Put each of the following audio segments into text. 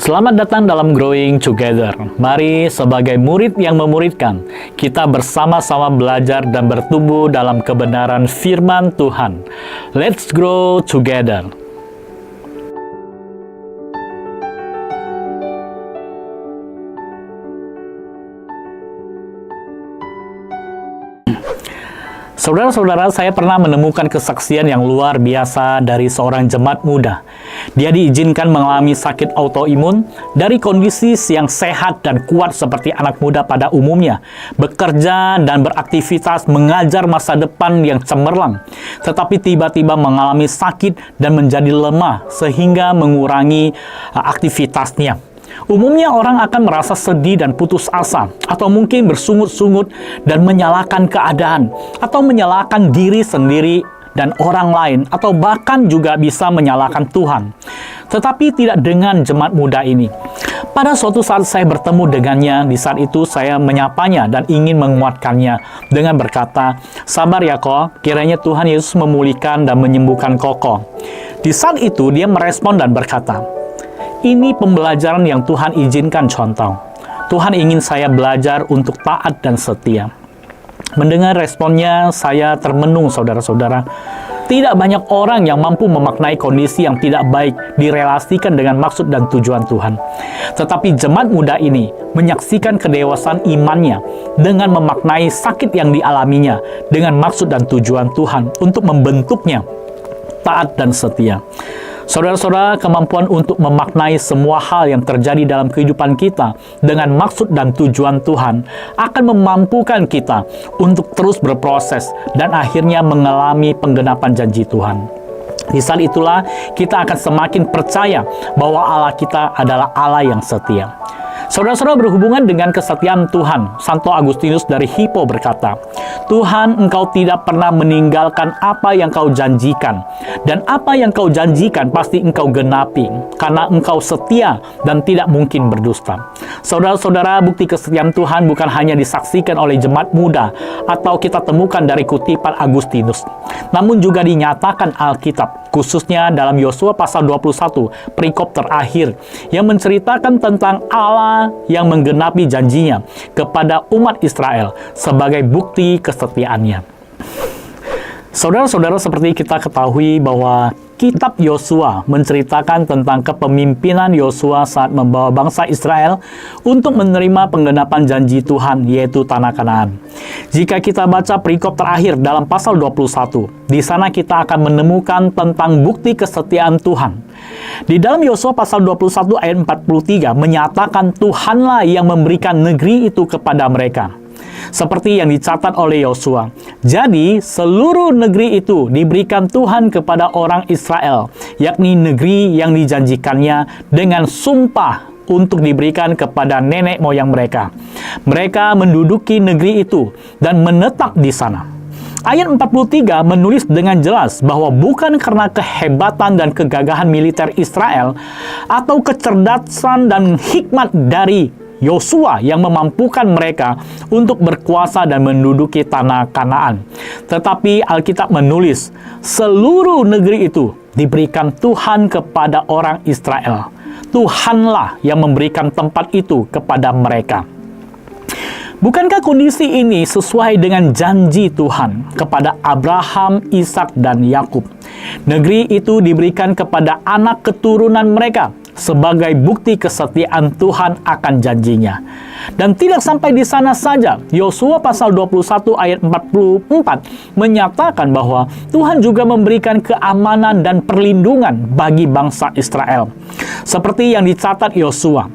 Selamat datang dalam Growing Together. Mari sebagai murid yang memuridkan, kita bersama-sama belajar dan bertumbuh dalam kebenaran firman Tuhan. Let's grow together. Saudara-saudara, saya pernah menemukan kesaksian yang luar biasa dari seorang jemaat muda. Dia diizinkan mengalami sakit autoimun dari kondisi yang sehat dan kuat seperti anak muda pada umumnya, bekerja dan beraktivitas mengajar masa depan yang cemerlang, tetapi tiba-tiba mengalami sakit dan menjadi lemah sehingga mengurangi aktivitasnya. Umumnya orang akan merasa sedih dan putus asa, atau mungkin bersungut-sungut dan menyalahkan keadaan, atau menyalahkan diri sendiri dan orang lain, atau bahkan juga bisa menyalahkan Tuhan. Tetapi tidak dengan jemaat muda ini. Pada suatu saat saya bertemu dengannya, di saat itu saya menyapanya dan ingin menguatkannya dengan berkata, "Sabar ya Ko, kiranya Tuhan Yesus memulihkan dan menyembuhkan Koko." Di saat itu dia merespon dan berkata, "Ini pembelajaran yang Tuhan izinkan contoh. Tuhan ingin saya belajar untuk taat dan setia." Mendengar responnya, saya termenung, saudara-saudara. Tidak banyak orang yang mampu memaknai kondisi yang tidak baik direlasikan dengan maksud dan tujuan Tuhan. Tetapi jemaat muda ini menyaksikan kedewasaan imannya dengan memaknai sakit yang dialaminya dengan maksud dan tujuan Tuhan untuk membentuknya taat dan setia. Saudara-saudara, kemampuan untuk memaknai semua hal yang terjadi dalam kehidupan kita dengan maksud dan tujuan Tuhan akan memampukan kita untuk terus berproses dan akhirnya mengalami penggenapan janji Tuhan. Di saat itulah kita akan semakin percaya bahwa Allah kita adalah Allah yang setia. Saudara-saudara, berhubungan dengan kesetiaan Tuhan, Santo Agustinus dari Hippo berkata, "Tuhan, Engkau tidak pernah meninggalkan apa yang Kau janjikan, dan apa yang Kau janjikan pasti Engkau genapi, karena Engkau setia dan tidak mungkin berdusta." Saudara-saudara, bukti kesetiaan Tuhan bukan hanya disaksikan oleh jemaat muda atau kita temukan dari kutipan Agustinus, namun juga dinyatakan Alkitab, khususnya dalam Yosua pasal 21, perikop terakhir, yang menceritakan tentang Allah yang menggenapi janjinya kepada umat Israel sebagai bukti kesetiaannya. Saudara-saudara, seperti kita ketahui bahwa kitab Yosua menceritakan tentang kepemimpinan Yosua saat membawa bangsa Israel untuk menerima penggenapan janji Tuhan, yaitu tanah Kanaan. Jika kita baca perikop terakhir dalam pasal 21, di sana kita akan menemukan tentang bukti kesetiaan Tuhan. Di dalam Yosua pasal 21 ayat 43 menyatakan Tuhanlah yang memberikan negeri itu kepada mereka. Seperti yang dicatat oleh Yosua. Jadi, seluruh negeri itu diberikan Tuhan kepada orang Israel, yakni negeri yang dijanjikannya dengan sumpah untuk diberikan kepada nenek moyang mereka. Mereka menduduki negeri itu dan menetap di sana. Ayat 43 menulis dengan jelas bahwa bukan karena kehebatan dan kegagahan militer Israel atau kecerdasan dan hikmat dari Yosua yang memampukan mereka untuk berkuasa dan menduduki tanah Kanaan. Tetapi Alkitab menulis, seluruh negeri itu diberikan Tuhan kepada orang Israel. Tuhanlah yang memberikan tempat itu kepada mereka. Bukankah kondisi ini sesuai dengan janji Tuhan kepada Abraham, Ishak, dan Yakub? Negeri itu diberikan kepada anak keturunan mereka sebagai bukti kesetiaan Tuhan akan janjinya. Dan tidak sampai di sana saja, Yosua pasal 21 ayat 44 menyatakan bahwa Tuhan juga memberikan keamanan dan perlindungan bagi bangsa Israel. Seperti yang dicatat Yosua,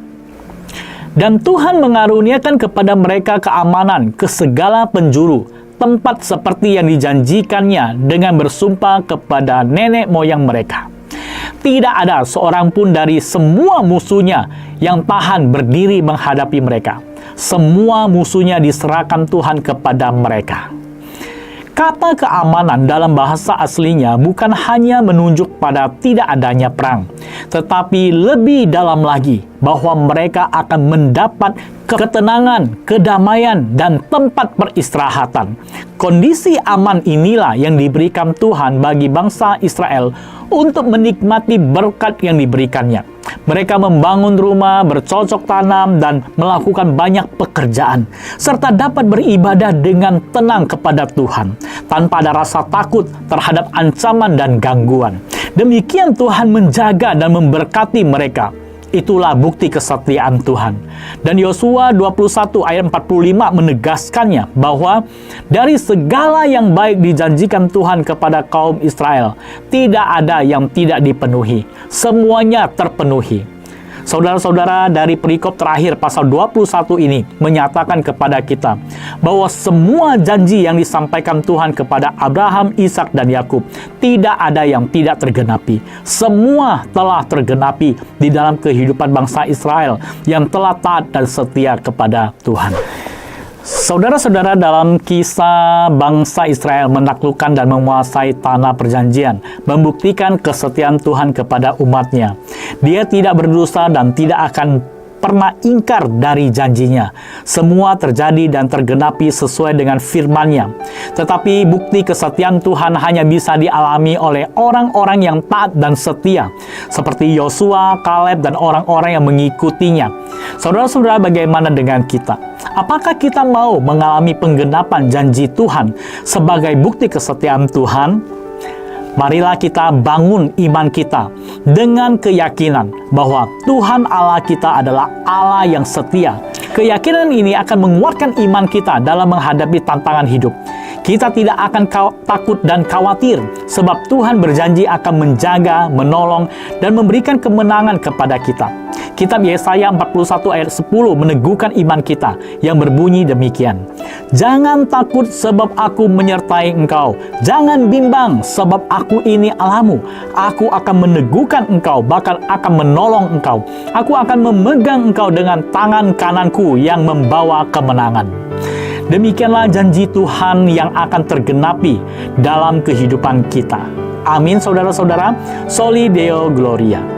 "Dan Tuhan mengaruniakan kepada mereka keamanan ke segala penjuru, tempat seperti yang dijanjikannya dengan bersumpah kepada nenek moyang mereka. Tidak ada seorang pun dari semua musuhnya yang tahan berdiri menghadapi mereka. Semua musuhnya diserahkan Tuhan kepada mereka." Kata keamanan dalam bahasa aslinya bukan hanya menunjuk pada tidak adanya perang, tetapi lebih dalam lagi bahwa mereka akan mendapat ketenangan, kedamaian, dan tempat peristirahatan. Kondisi aman inilah yang diberikan Tuhan bagi bangsa Israel untuk menikmati berkat yang diberikannya. Mereka membangun rumah, bercocok tanam, dan melakukan banyak pekerjaan, serta dapat beribadah dengan tenang kepada Tuhan, tanpa ada rasa takut terhadap ancaman dan gangguan. Demikian Tuhan menjaga dan memberkati mereka. Itulah bukti kesetiaan Tuhan. Dan Yosua 21 ayat 45 menegaskannya bahwa dari segala yang baik dijanjikan Tuhan kepada kaum Israel, tidak ada yang tidak dipenuhi. Semuanya terpenuhi. Saudara-saudara, dari perikop terakhir pasal 21 ini menyatakan kepada kita bahwa semua janji yang disampaikan Tuhan kepada Abraham, Ishak, dan Yakub tidak ada yang tidak tergenapi. Semua telah tergenapi di dalam kehidupan bangsa Israel yang telah taat dan setia kepada Tuhan. Saudara-saudara, dalam kisah bangsa Israel menaklukkan dan menguasai tanah perjanjian, membuktikan kesetiaan Tuhan kepada umatnya. Dia tidak berdosa dan tidak akan pernah ingkar dari janjinya. Semua terjadi dan tergenapi sesuai dengan firman-Nya. Tetapi bukti kesetiaan Tuhan hanya bisa dialami oleh orang-orang yang taat dan setia, seperti Yosua, Kaleb, dan orang-orang yang mengikutinya. Saudara-saudara, bagaimana dengan kita? Apakah kita mau mengalami penggenapan janji Tuhan sebagai bukti kesetiaan Tuhan? Marilah kita bangun iman kita dengan keyakinan bahwa Tuhan Allah kita adalah Allah yang setia. Keyakinan ini akan menguatkan iman kita dalam menghadapi tantangan hidup. Kita tidak akan takut dan khawatir, sebab Tuhan berjanji akan menjaga, menolong, dan memberikan kemenangan kepada kita. Kitab Yesaya 41 ayat 10 meneguhkan iman kita yang berbunyi demikian. Jangan takut sebab aku menyertai engkau. Jangan bimbang sebab aku ini Allahmu. Aku akan meneguhkan engkau, bahkan akan menolong engkau. Aku akan memegang engkau dengan tangan kananku yang membawa kemenangan. Demikianlah janji Tuhan yang akan tergenapi dalam kehidupan kita. Amin, saudara-saudara. Soli Deo Gloria.